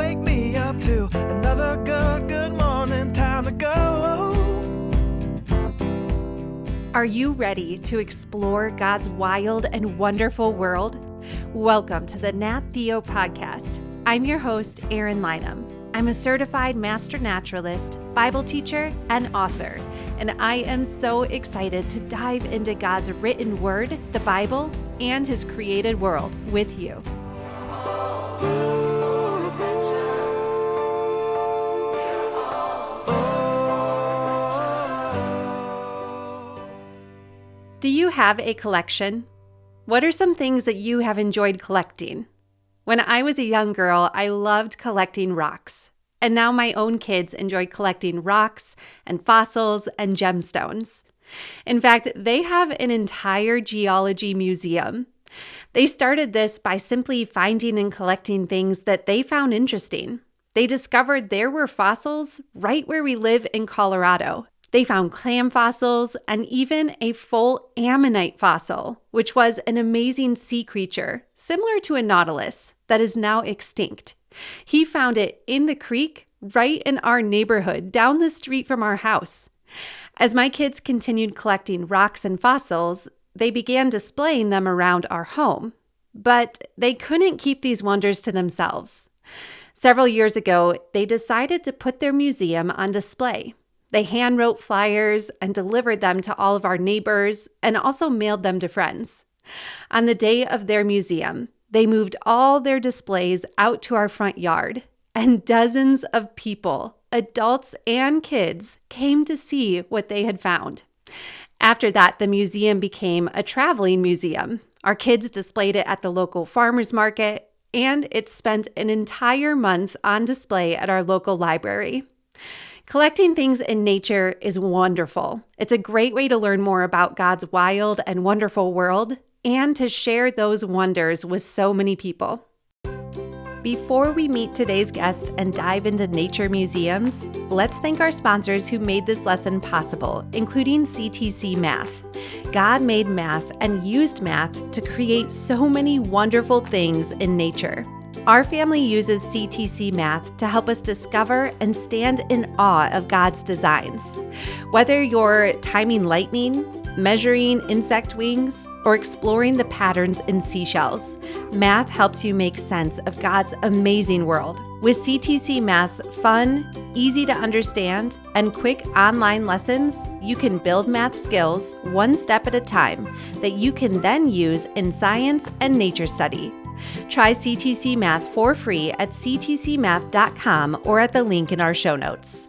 wake me up to another good morning, time to go. Are you ready to explore God's wild and wonderful world? Welcome to the Nat Theo podcast. I'm your host, Erin Lynham. I'm a certified master naturalist, Bible teacher, and author, and I am so excited to dive into God's written word, the Bible, and his created world with you. Do you have a collection? What are some things that you have enjoyed collecting? When I was a young girl, I loved collecting rocks. And now my own kids enjoy collecting rocks and fossils and gemstones. In fact, they have an entire geology museum. They started this by simply finding and collecting things that they found interesting. They discovered there were fossils right where we live in Colorado. They found clam fossils and even a full ammonite fossil, which was an amazing sea creature, similar to a nautilus, that is now extinct. He found it in the creek right in our neighborhood, down the street from our house. As my kids continued collecting rocks and fossils, they began displaying them around our home. But they couldn't keep these wonders to themselves. Several years ago, they decided to put their museum on display. They hand-wrote flyers and delivered them to all of our neighbors and also mailed them to friends. On the day of their museum, they moved all their displays out to our front yard, and dozens of people, adults and kids, came to see what they had found. After that, the museum became a traveling museum. Our kids displayed it at the local farmers market, and it spent an entire month on display at our local library. Collecting things in nature is wonderful. It's a great way to learn more about God's wild and wonderful world and to share those wonders with so many people. Before we meet today's guest and dive into nature museums, let's thank our sponsors who made this lesson possible, including CTC Math. God made math and used math to create so many wonderful things in nature. Our family uses CTC Math to help us discover and stand in awe of God's designs. Whether you're timing lightning, measuring insect wings, or exploring the patterns in seashells, math helps you make sense of God's amazing world. With CTC Math's fun, easy to understand, and quick online lessons, you can build math skills one step at a time that you can then use in science and nature study. Try CTC Math for free at ctcmath.com or at the link in our show notes.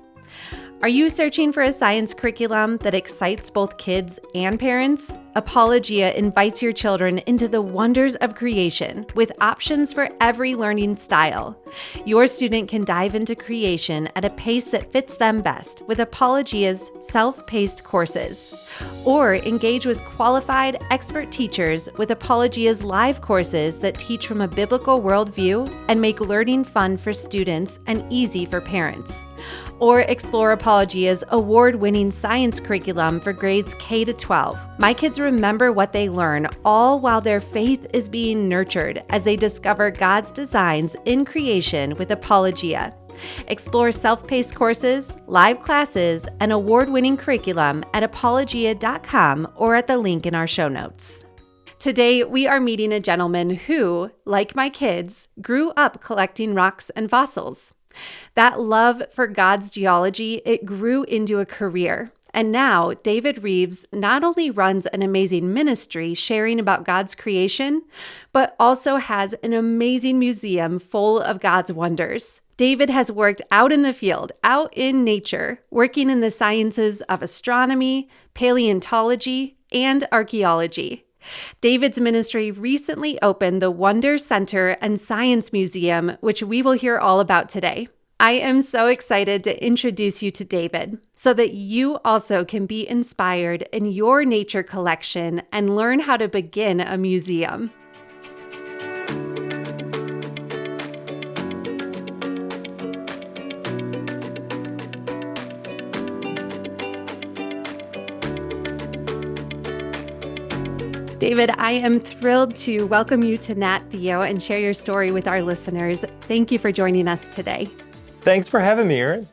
Are you searching for a science curriculum that excites both kids and parents? Apologia invites your children into the wonders of creation with options for every learning style. Your student can dive into creation at a pace that fits them best with Apologia's self-paced courses. Or engage with qualified expert teachers with Apologia's live courses that teach from a biblical worldview and make learning fun for students and easy for parents. Or explore Apologia's award-winning science curriculum for grades K to 12. My kids remember what they learn, all while their faith is being nurtured as they discover God's designs in creation with Apologia. Explore self-paced courses, live classes, and award-winning curriculum at apologia.com or at the link in our show notes. Today, we are meeting a gentleman who, like my kids, grew up collecting rocks and fossils. That love for God's geology, it grew into a career. And now, David Rives not only runs an amazing ministry sharing about God's creation, but also has an amazing museum full of God's wonders. David has worked out in the field, out in nature, working in the sciences of astronomy, paleontology, and archaeology. David's ministry recently opened the Wonder Center and Science Museum, which we will hear all about today. I am so excited to introduce you to David so that you also can be inspired in your nature collection and learn how to begin a museum. David, I am thrilled to welcome you to Nat Theo and share your story with our listeners. Thank you for joining us today. Thanks for having me, Erin.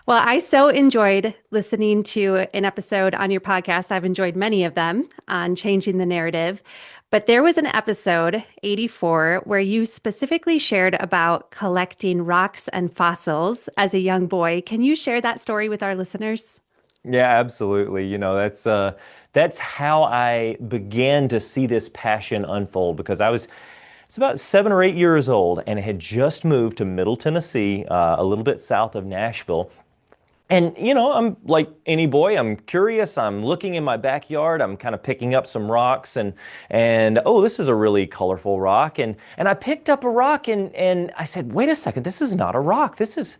Well, I so enjoyed listening to an episode on your podcast. I've enjoyed many of them on changing the narrative. But there was an episode, 84, where you specifically shared about collecting rocks and fossils as a young boy. Can you share that story with our listeners? Yeah, absolutely. That's how I began to see this passion unfold because it's about 7 or 8 years old and had just moved to Middle Tennessee, a little bit south of Nashville. And, I'm like any boy, I'm curious. I'm looking in my backyard. I'm kind of picking up some rocks and oh, this is a really colorful rock. And I picked up a rock and I said, wait a second, this is not a rock. This has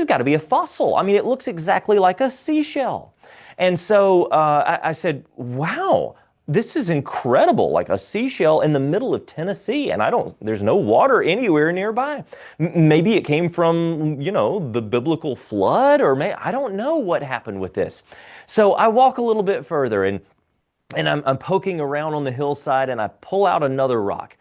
got to be a fossil. I mean, it looks exactly like a seashell. And so I said, wow, this is incredible, like a seashell in the middle of Tennessee, and there's no water anywhere nearby. Maybe it came from, the biblical flood, or I don't know what happened with this. So I walk a little bit further, and I'm poking around on the hillside, and I pull out another rock.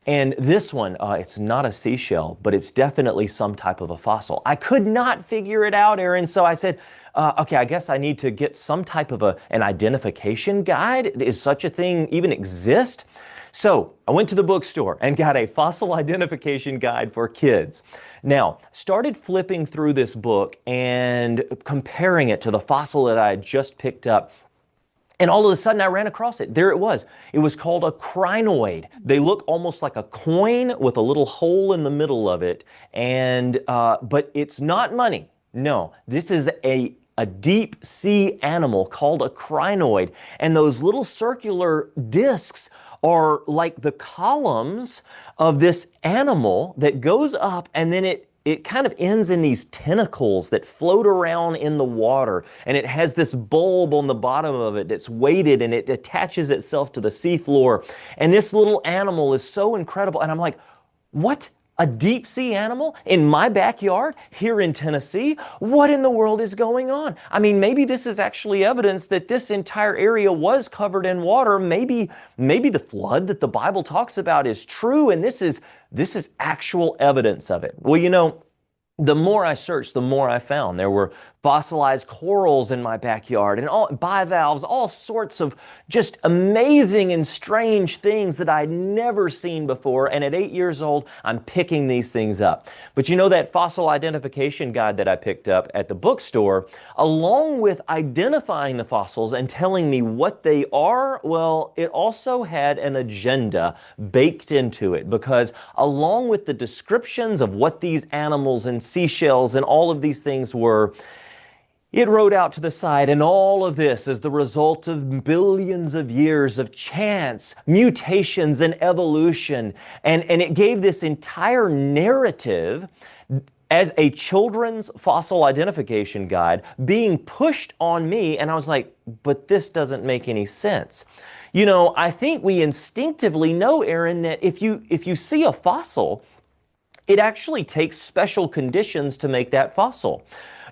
And this one, it's not a seashell, but it's definitely some type of a fossil. I could not figure it out, Erin, so I said, okay, I guess I need to get some type of an identification guide. Does such a thing even exist? So I went to the bookstore and got a fossil identification guide for kids. Now, started flipping through this book and comparing it to the fossil that I had just picked up. And all of a sudden I ran across it. There it was. It was called a crinoid. They look almost like a coin with a little hole in the middle of it. But it's not money. No, this is a deep sea animal called a crinoid. And those little circular discs are like the columns of this animal that goes up, and then it kind of ends in these tentacles that float around in the water. And it has this bulb on the bottom of it that's weighted, and it attaches itself to the seafloor. And this little animal is so incredible. And I'm like, what? A deep sea animal in my backyard here in Tennessee? What in the world is going on? I mean, maybe this is actually evidence that this entire area was covered in water. Maybe the flood that the Bible talks about is true, and this is actual evidence of it. Well, the more I searched, the more I found. There were fossilized corals in my backyard and all bivalves, all sorts of just amazing and strange things that I'd never seen before. And at 8 years old, I'm picking these things up. But that fossil identification guide that I picked up at the bookstore, along with identifying the fossils and telling me what they are, well, it also had an agenda baked into it, because along with the descriptions of what these animals and seashells and all of these things were, it wrote out to the side, and all of this is the result of billions of years of chance, mutations, and evolution. And it gave this entire narrative as a children's fossil identification guide being pushed on me. And I was like, but this doesn't make any sense. I think we instinctively know, Erin, that if you see a fossil, it actually takes special conditions to make that fossil.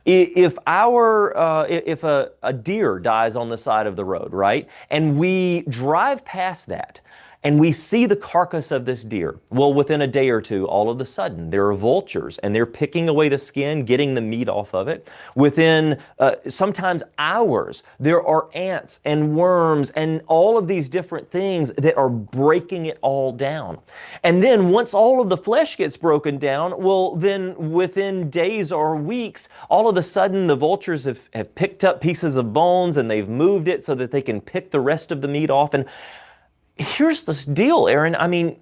If a deer dies on the side of the road, right, and we drive past that, and we see the carcass of this deer, well, within a day or two, all of a sudden, there are vultures, and they're picking away the skin, getting the meat off of it. Within sometimes hours, there are ants and worms and all of these different things that are breaking it all down. And then once all of the flesh gets broken down, well, then within days or weeks, all of a sudden, the vultures have picked up pieces of bones, and they've moved it so that they can pick the rest of the meat off. And here's the deal, Erin. I mean,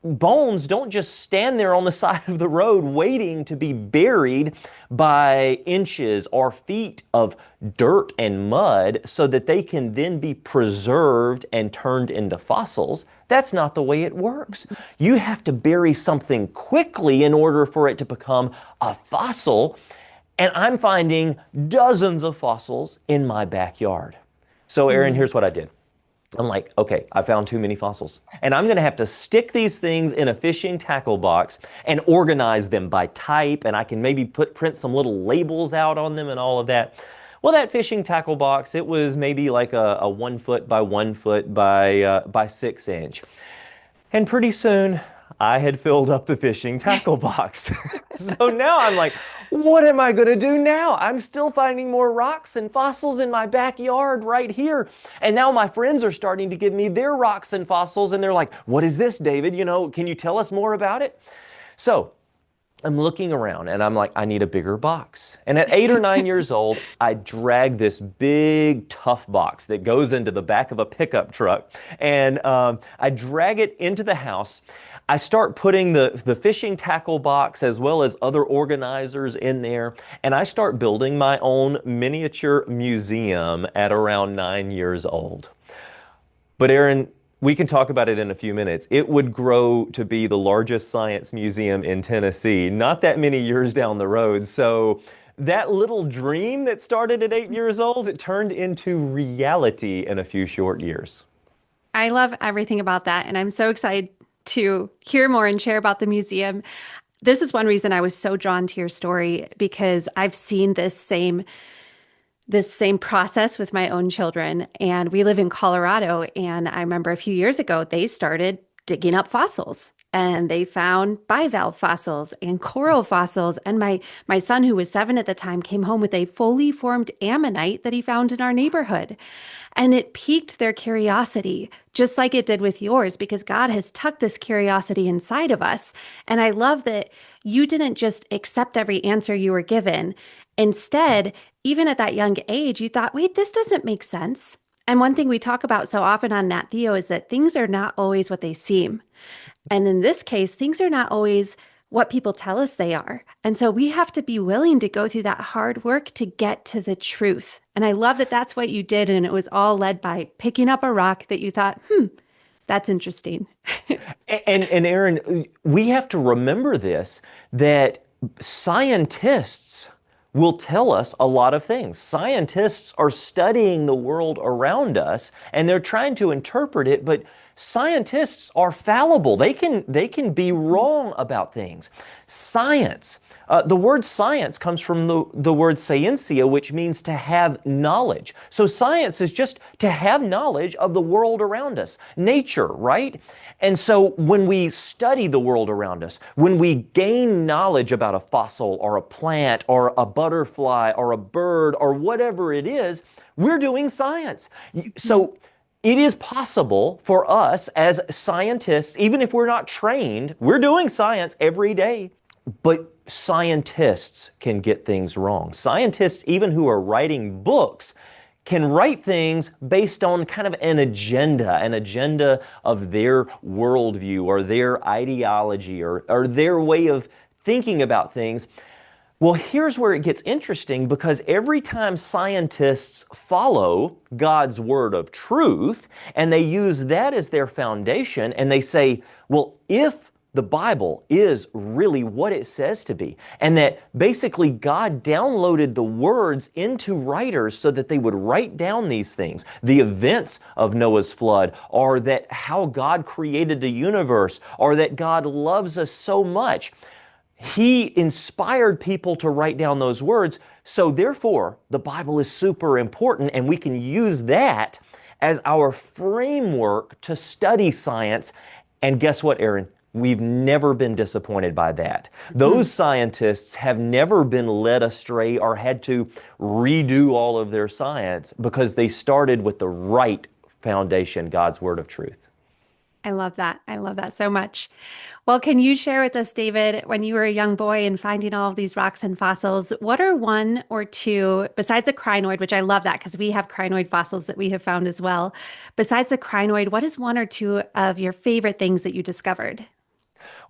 bones don't just stand there on the side of the road waiting to be buried by inches or feet of dirt and mud so that they can then be preserved and turned into fossils. That's not the way it works. You have to bury something quickly in order for it to become a fossil. And I'm finding dozens of fossils in my backyard. So, Erin, here's what I did. I'm like, okay, I found too many fossils. And I'm going to have to stick these things in a fishing tackle box and organize them by type. And I can maybe print some little labels out on them and all of that. Well, that fishing tackle box, it was maybe like a 1 foot by 1 foot by 6 inch. And pretty soon, I had filled up the fishing tackle box. So now I'm like, what am I going to do now? I'm still finding more rocks and fossils in my backyard right here. And now my friends are starting to give me their rocks and fossils, and they're like, what is this, David? Can you tell us more about it? So I'm looking around and I'm like, I need a bigger box. And at 8 or 9 years old, I drag this big, tough box that goes into the back of a pickup truck. And I drag it into the house. I start putting the fishing tackle box as well as other organizers in there. And I start building my own miniature museum at around 9 years old. But Aaron, we can talk about it in a few minutes. It would grow to be the largest science museum in Tennessee, not that many years down the road. So that little dream that started at 8 years old, it turned into reality in a few short years. I love everything about that. And I'm so excited to hear more and share about the museum. This is one reason I was so drawn to your story, because I've seen this same process with my own children. And we live in Colorado. And I remember a few years ago, they started digging up fossils, and they found bivalve fossils and coral fossils. And my son, who was 7 at the time, came home with a fully formed ammonite that he found in our neighborhood. And it piqued their curiosity, just like it did with yours, because God has tucked this curiosity inside of us. And I love that you didn't just accept every answer you were given. Instead, even at that young age, you thought, wait, this doesn't make sense. And one thing we talk about so often on Nat Theo is that things are not always what they seem. And in this case, things are not always what people tell us they are. And so we have to be willing to go through that hard work to get to the truth. And I love that that's what you did. And it was all led by picking up a rock that you thought, that's interesting. And Aaron, we have to remember this, that scientists will tell us a lot of things. Scientists are studying the world around us and they're trying to interpret it, but scientists are fallible. They can be wrong about things. Science, the word science comes from the word scientia, which means to have knowledge. So science is just to have knowledge of the world around us, nature, right? And so when we study the world around us, when we gain knowledge about a fossil or a plant or a butterfly or a bird or whatever it is, we're doing science. So it is possible for us as scientists, even if we're not trained, we're doing science every day. But scientists can get things wrong. Scientists, even who are writing books, can write things based on kind of an agenda of their worldview or their ideology or their way of thinking about things. Well, here's where it gets interesting, because every time scientists follow God's word of truth and they use that as their foundation and they say, well, if the Bible is really what it says to be, and that basically God downloaded the words into writers so that they would write down these things, the events of Noah's flood, or that how God created the universe, or that God loves us so much. He inspired people to write down those words, so therefore the Bible is super important, and we can use that as our framework to study science. And guess what, Aaron? We've never been disappointed by that. Those scientists have never been led astray or had to redo all of their science, because they started with the right foundation, God's word of truth. I love that. I love that so much. Well, can you share with us, David, when you were a young boy and finding all of these rocks and fossils, what are one or two, besides a crinoid, which I love that because we have crinoid fossils that we have found as well. Besides the crinoid, what is one or two of your favorite things that you discovered?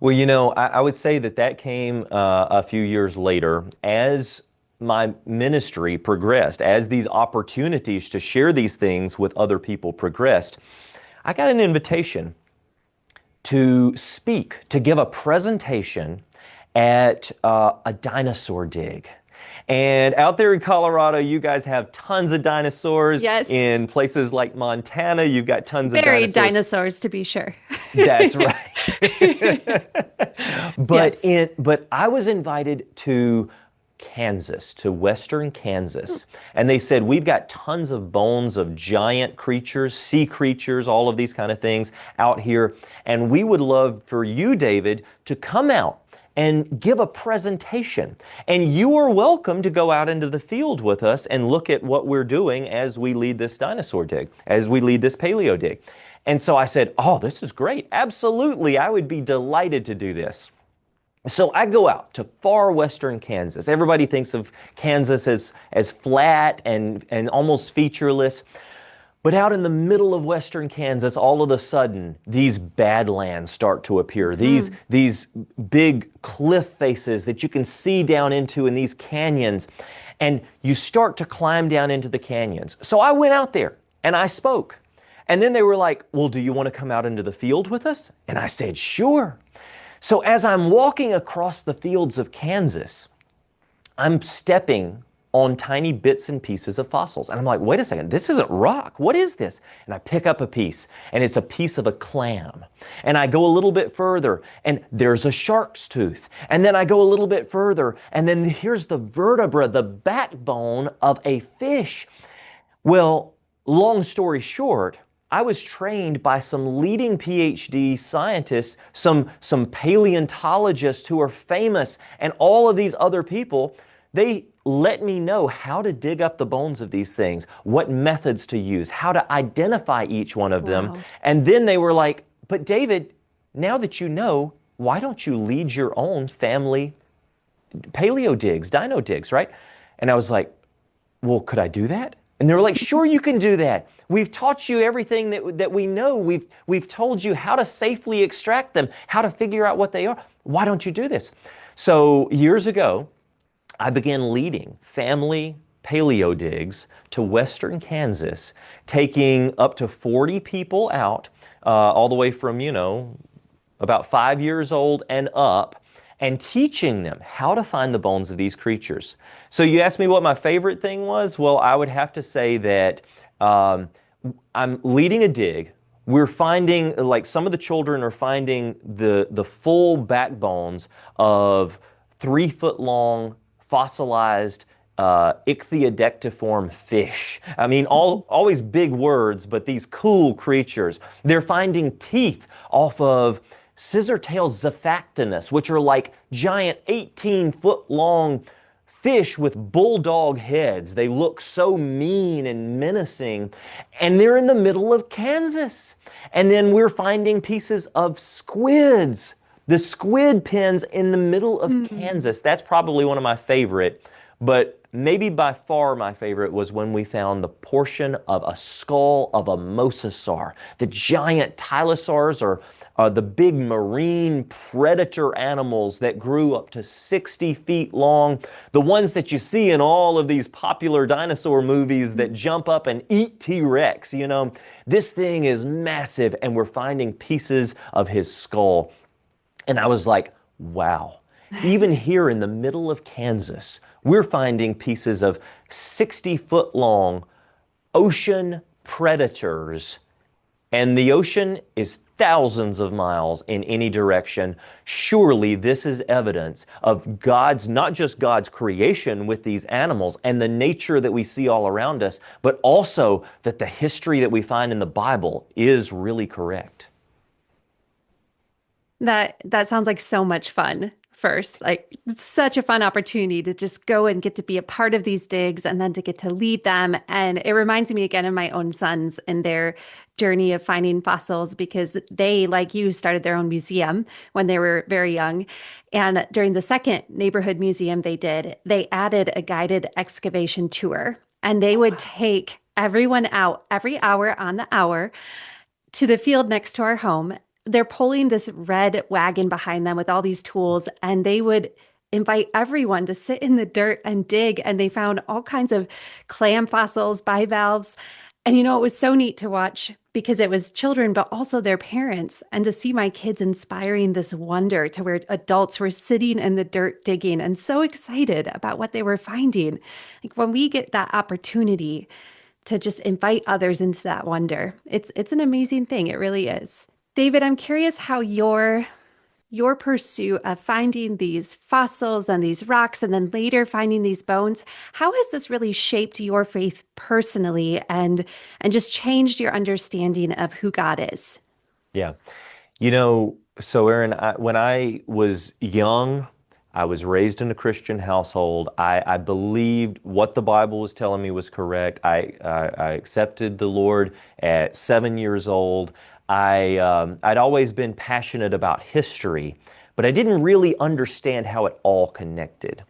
Well, I would say that came a few years later as my ministry progressed, as these opportunities to share these things with other people progressed. I got an invitation to speak, to give a presentation at a dinosaur dig. And out there in Colorado, you guys have tons of dinosaurs. Yes. In places like Montana, you've got tons of Buried dinosaurs. dinosaurs, to be sure. That's right. Yes. But I was invited to Kansas, to western Kansas. And they said, we've got tons of bones of giant creatures, sea creatures, all of these kind of things out here. And we would love for you, David, to come out and give a presentation. And you are welcome to go out into the field with us and look at what we're doing as we lead this dinosaur dig, as we lead this paleo dig. And so I said, oh, this is great. Absolutely, I would be delighted to do this. So I go out to far western Kansas. Everybody thinks of Kansas as flat and almost featureless. But out in the middle of western Kansas, all of a sudden, these badlands start to appear. These big cliff faces that you can see down into in these canyons. And you start to climb down into the canyons. So I went out there and I spoke. And then they were like, well, do you want to come out into the field with us? And I said, sure. So as I'm walking across the fields of Kansas, I'm stepping on tiny bits and pieces of fossils. And I'm like, wait a second, this isn't rock. What is this? And I pick up a piece, and it's a piece of a clam. And I go a little bit further, and there's a shark's tooth. And then I go a little bit further, and then here's the vertebra, the backbone of a fish. Well, long story short, I was trained by some leading PhD scientists, some paleontologists who are famous, and all of these other people. They let me know how to dig up the bones of these things, what methods to use, how to identify each one of them. And then they were like, but David, now that you know, why don't you lead your own family paleo digs, dino digs, right? And I was like, well, could I do that? And they were like, sure, you can do that. We've taught you everything that we know. We've told you how to safely extract them, how to figure out what they are. Why don't you do this? So years ago, I began leading family paleo digs to western Kansas, taking up to 40 people out, all the way from, about 5 years old and up, and teaching them how to find the bones of these creatures. So you asked me what my favorite thing was? Well, I would have to say that I'm leading a dig. We're finding, like some of the children are finding the full backbones of 3-foot long fossilized ichthyodectiform fish. I mean, always big words, but these cool creatures. They're finding teeth off of scissor-tail Zephactinus, which are like giant 18-foot long fish with bulldog heads. They look so mean and menacing. And they're in the middle of Kansas. And then we're finding pieces of squids, the squid pens in the middle of Kansas. That's probably one of my favorite. But maybe by far my favorite was when we found the portion of a skull of a mosasaur. The giant tylosaurs are the big marine predator animals that grew up to 60 feet long. The ones that you see in all of these popular dinosaur movies that jump up and eat T-Rex, This thing is massive, and we're finding pieces of his skull. And I was like, wow. Even here in the middle of Kansas, we're finding pieces of 60-foot long ocean predators. And the ocean is thousands of miles in any direction. Surely this is evidence of God's, not just God's creation with these animals and the nature that we see all around us, but also that the history that we find in the Bible is really correct. That sounds like so much fun. First, like such a fun opportunity to just go and get to be a part of these digs and then to get to lead them. And it reminds me again of my own sons and their journey of finding fossils, because they, like you, started their own museum when they were very young. And during the second neighborhood museum they did, they added a guided excavation tour, and they would take everyone out every hour on the hour to the field next to our home. They're pulling this red wagon behind them with all these tools, and they would invite everyone to sit in the dirt and dig. And they found all kinds of clam fossils, bivalves. And it was so neat to watch, because it was children, but also their parents, and to see my kids inspiring this wonder to where adults were sitting in the dirt digging and so excited about what they were finding. Like when we get that opportunity to just invite others into that wonder, it's an amazing thing. It really is. David, I'm curious how your your pursuit of finding these fossils and these rocks and then later finding these bones, how has this really shaped your faith personally and just changed your understanding of who God is? Yeah. So Aaron, when I was young, I was raised in a Christian household. I believed what the Bible was telling me was correct. I accepted the Lord at 7 years old. I'd always been passionate about history, but I didn't really understand how it all connected.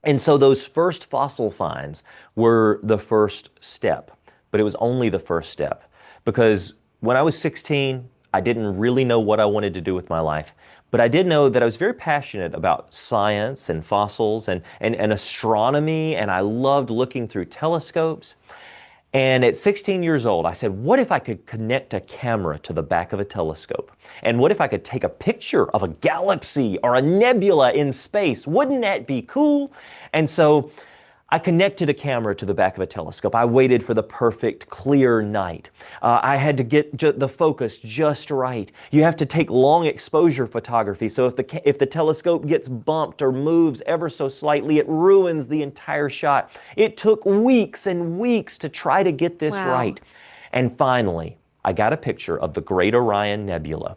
And so those first fossil finds were the first step, but it was only the first step because when I was 16, I didn't really know what I wanted to do with my life. But I did know that I was very passionate about science and fossils and astronomy, and I loved looking through telescopes. And at 16 years old, I said, what if I could connect a camera to the back of a telescope? And what if I could take a picture of a galaxy or a nebula in space? Wouldn't that be cool? And so I connected a camera to the back of a telescope. I waited for the perfect clear night. I had to get the focus just right. You have to take long exposure photography. So if the telescope gets bumped or moves ever so slightly, it ruins the entire shot. It took weeks and weeks to try to get this Wow. right. And finally, I got a picture of the Great Orion Nebula,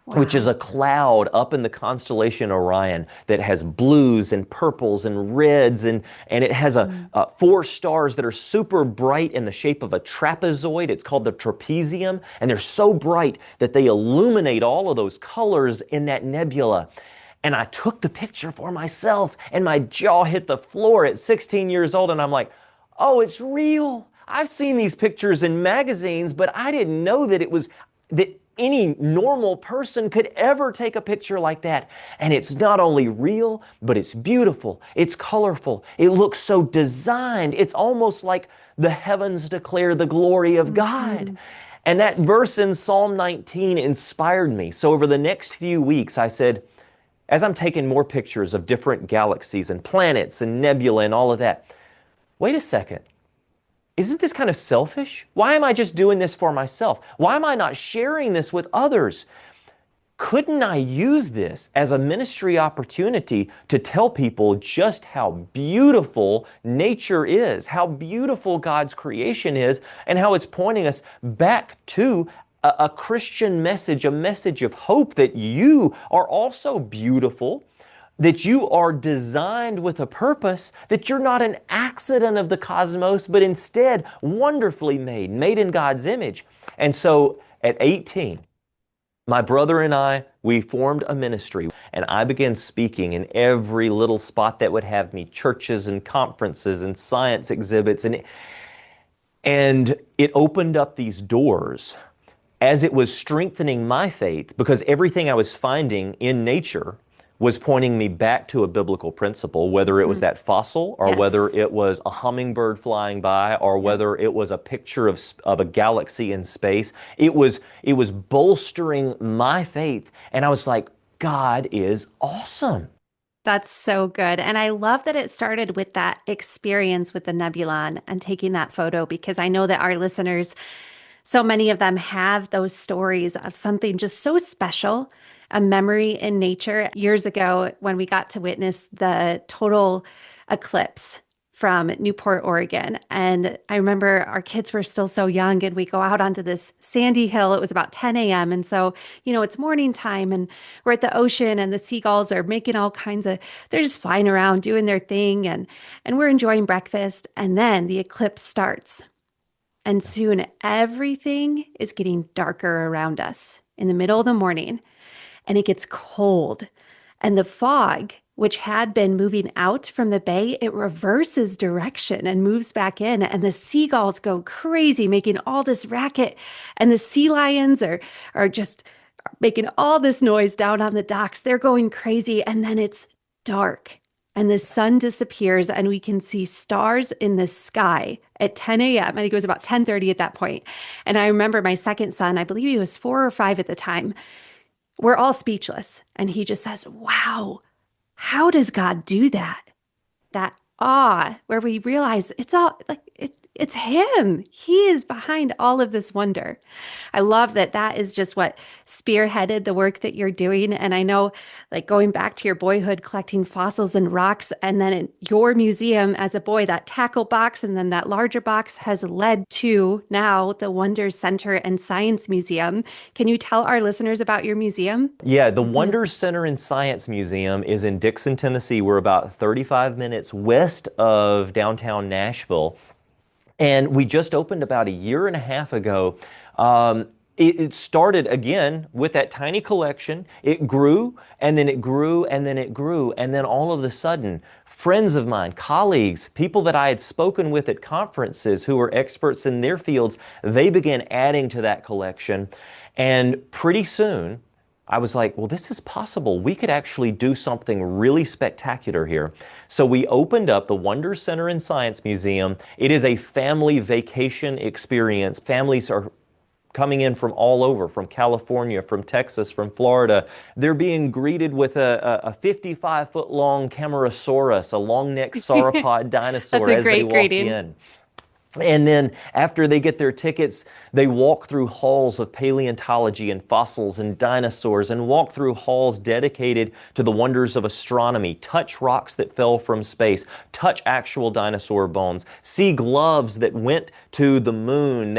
which is Wow. a cloud up in the constellation Orion that has blues and purples and reds, and it has Mm. four stars that are super bright in the shape of a trapezoid. It's called the trapezium, and they're so bright that they illuminate all of those colors in that nebula. And I took the picture for myself, and my jaw hit the floor at 16 years old, and I'm like, oh, it's real. I've seen these pictures in magazines, but I didn't know that any normal person could ever take a picture like that. And it's not only real, but it's beautiful. It's colorful. It looks so designed. It's almost like the heavens declare the glory of God. Mhm. And that verse in Psalm 19 inspired me. So over the next few weeks, I said, as I'm taking more pictures of different galaxies and planets and nebula and all of that, wait a second. Isn't this kind of selfish? Why am I just doing this for myself? Why am I not sharing this with others? Couldn't I use this as a ministry opportunity to tell people just how beautiful nature is, how beautiful God's creation is, and how it's pointing us back to a Christian message, a message of hope that you are also beautiful, that you are designed with a purpose, that you're not an accident of the cosmos, but instead wonderfully made in God's image. And so at 18, my brother and I, we formed a ministry, and I began speaking in every little spot that would have me, churches and conferences and science exhibits, and it opened up these doors as it was strengthening my faith, because everything I was finding in nature was pointing me back to a biblical principle, whether it was Mm. that fossil or whether Yes. it was a hummingbird flying by or Yep. whether it was a picture of a galaxy in space. It was bolstering my faith. And I was like, God is awesome. That's so good. And I love that it started with that experience with the nebulon and taking that photo because I know that our listeners, so many of them have those stories of something just so special, a memory in nature. Years ago, when we got to witness the total eclipse from Newport, Oregon. And I remember our kids were still so young, and we go out onto this sandy hill. It was about 10 a.m. And so, it's morning time, and we're at the ocean, and the seagulls are making all kinds of, they're just flying around doing their thing. And we're enjoying breakfast. And then the eclipse starts. And soon everything is getting darker around us in the middle of the morning, and it gets cold. And the fog, which had been moving out from the bay, it reverses direction and moves back in. And the seagulls go crazy, making all this racket. And the sea lions are just making all this noise down on the docks. They're going crazy. And then it's dark and the sun disappears and we can see stars in the sky at 10 a.m. I think it was about 10:30 at that point. And I remember my second son, I believe he was 4 or 5 at the time. We're all speechless. And he just says, wow, how does God do that? That awe where we realize it's all like It's him. He is behind all of this wonder. I love that that is just what spearheaded the work that you're doing. And I know, like going back to your boyhood, collecting fossils and rocks, and then in your museum as a boy, that tackle box and then that larger box has led to now the Wonder Center and Science Museum. Can you tell our listeners about your museum? Yeah, the Wonder Center and Science Museum is in Dixon, Tennessee. We're about 35 minutes west of downtown Nashville. And we just opened about a year and a half ago. It started again with that tiny collection. It grew and then it grew and then it grew. And then all of a sudden, friends of mine, colleagues, people that I had spoken with at conferences who were experts in their fields, they began adding to that collection. And pretty soon, I was like, well, this is possible. We could actually do something really spectacular here. So we opened up the Wonder Center and Science Museum. It is a family vacation experience. Families are coming in from all over, from California, from Texas, from Florida. They're being greeted with a 55-foot long Camarasaurus, a long-necked sauropod dinosaur That's a as they great walk greeting. in. And then after they get their tickets, they walk through halls of paleontology and fossils and dinosaurs and walk through halls dedicated to the wonders of astronomy, touch rocks that fell from space, touch actual dinosaur bones, see gloves that went to the moon.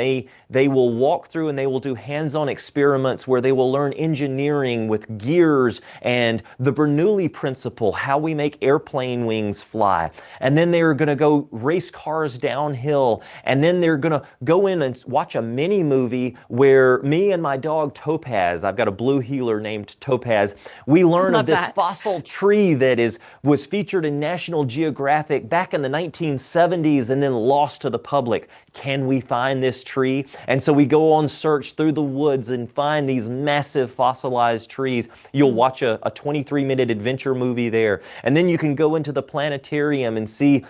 They will walk through and they will do hands-on experiments where they will learn engineering with gears and the Bernoulli principle, how we make airplane wings fly. And then they're going to go race cars downhill. And then they're going to go in and watch a mini movie where me and my dog Topaz, I've got a blue heeler named Topaz, we learn of this fossil tree that was featured in National Geographic back in the 1970s and then lost to the public. Can we find this tree? And so we go on search through the woods and find these massive fossilized trees. You'll watch a 23-minute adventure movie there. And then you can go into the planetarium and see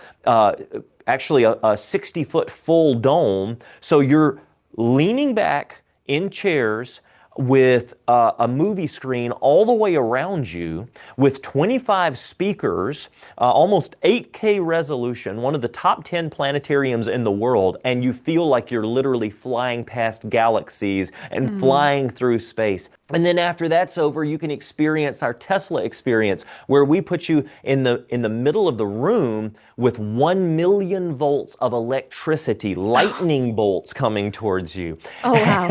actually a 60-foot full dome. So you're leaning back in chairs with a movie screen all the way around you with 25 speakers, almost 8K resolution, one of the top 10 planetariums in the world, and you feel like you're literally flying past galaxies and flying through space. And then after that's over, you can experience our Tesla experience, where we put you in the middle of the room with 1 million volts of electricity, lightning bolts coming towards you. Oh, wow.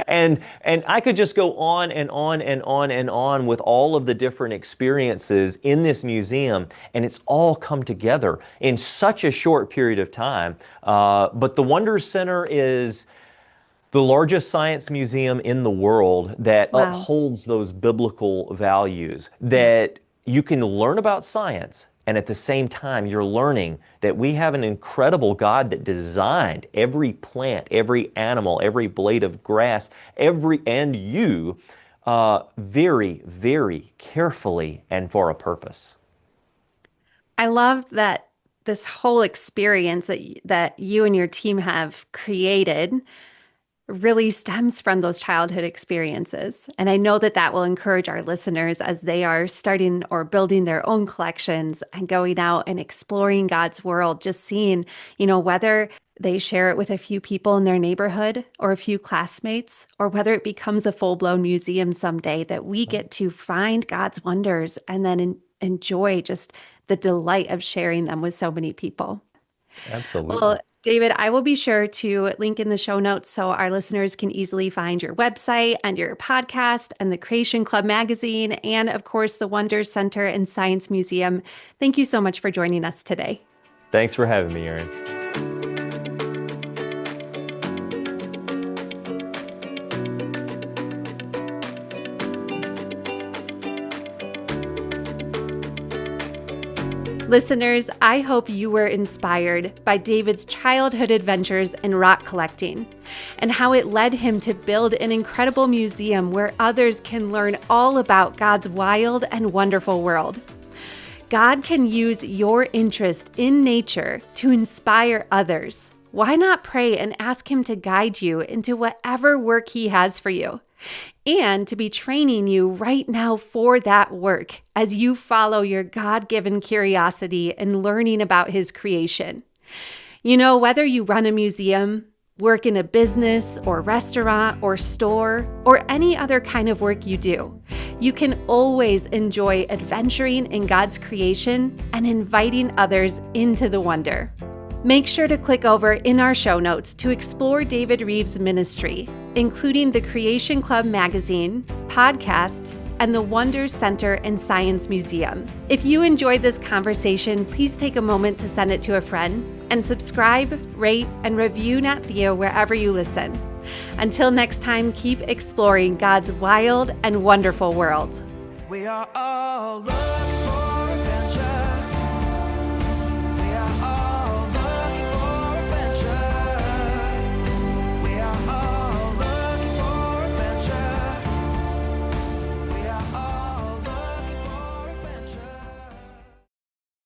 And I could just go on and on and on and on with all of the different experiences in this museum, and it's all come together in such a short period of time. But the Wonder Center is the largest science museum in the world that upholds those biblical values, that you can learn about science, and at the same time, you're learning that we have an incredible God that designed every plant, every animal, every blade of grass, and you very, very carefully and for a purpose. I love that this whole experience that you and your team have created really stems from those childhood experiences. And I know that that will encourage our listeners as they are starting or building their own collections and going out and exploring God's world, just seeing, whether they share it with a few people in their neighborhood or a few classmates, or whether it becomes a full-blown museum someday, that we get to find God's wonders and then enjoy just the delight of sharing them with so many people. Absolutely. Well, David, I will be sure to link in the show notes so our listeners can easily find your website and your podcast and the Creation Club magazine and, of course, the Wonder Center and Science Museum. Thank you so much for joining us today. Thanks for having me, Erin. Listeners, I hope you were inspired by David's childhood adventures in rock collecting and how it led him to build an incredible museum where others can learn all about God's wild and wonderful world. God can use your interest in nature to inspire others. Why not pray and ask Him to guide you into whatever work He has for you, and to be training you right now for that work as you follow your God-given curiosity and learning about His creation? You know, whether you run a museum, work in a business or restaurant or store, or any other kind of work you do, you can always enjoy adventuring in God's creation and inviting others into the wonder. Make sure to click over in our show notes to explore David Rives' ministry, including the Creation Club magazine, podcasts, and the Wonders Center and Science Museum. If you enjoyed this conversation, please take a moment to send it to a friend and subscribe, rate, and review Nat Theo wherever you listen. Until next time, keep exploring God's wild and wonderful world. We are all loved.